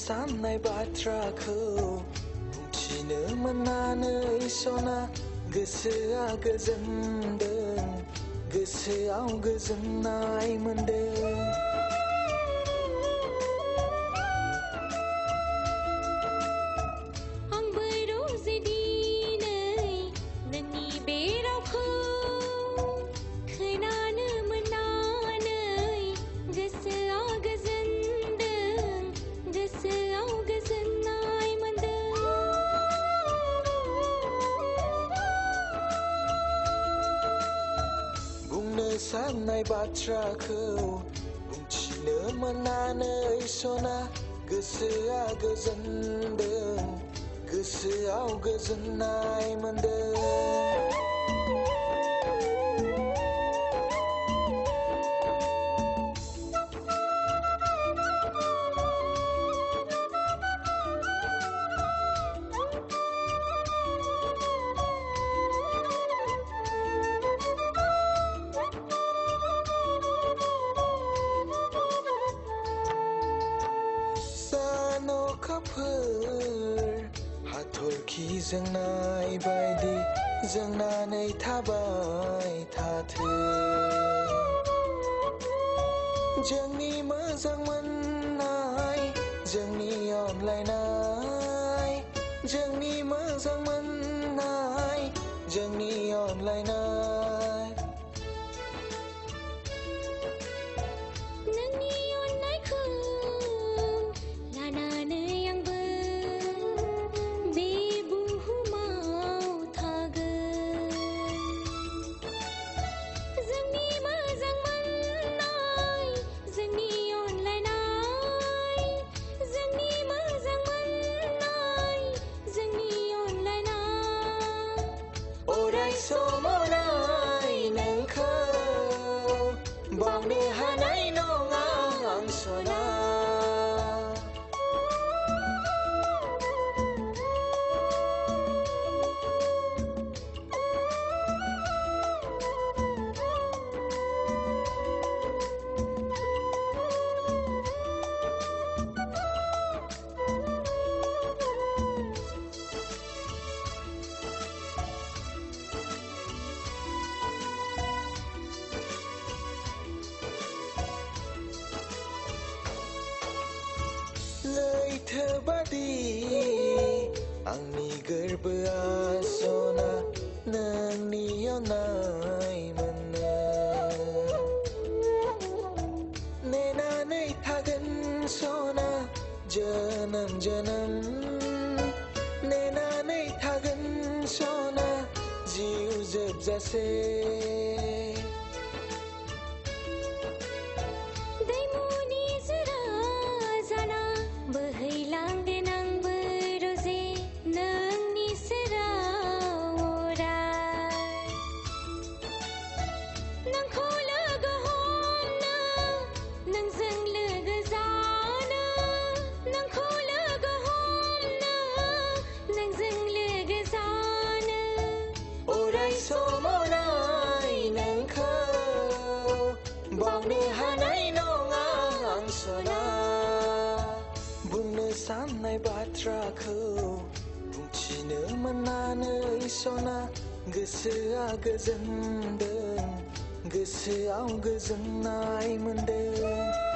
साननाय बाथ्राखौ बुंथिनो मोननानै सना गोसोआ गोजोनदों गोसोआव गोजोननाय मोनदों साननाय बाथ्राखौ बुंथिनो मोननानै सना गोसोआ गोजोनदों गोसोआव गोजोननाय मोनदों हाथरखिजों नायबायदि जोंनानै थाबाय थाथों जोंनि मोजां मोननाय जोंनि अनलायनाय जोंनि मोजां मोननाय जोंनि अनलायनाय बावनो हानाय नङा आं सना लैथोबादि आंनि गोरबोआ सना नोंनि अननाय मोनो नेनानै थागोन सना जोनोम जोनोम नेनानै थागोन सना जिउ जोबजासे बावनो हानाय नङा आं सना बुंनो साननाय बाथ्राखौ बुंथिनो मोननानै सना गोसोआ गोजोनदों गोसोआव गोजोननाय मोनदों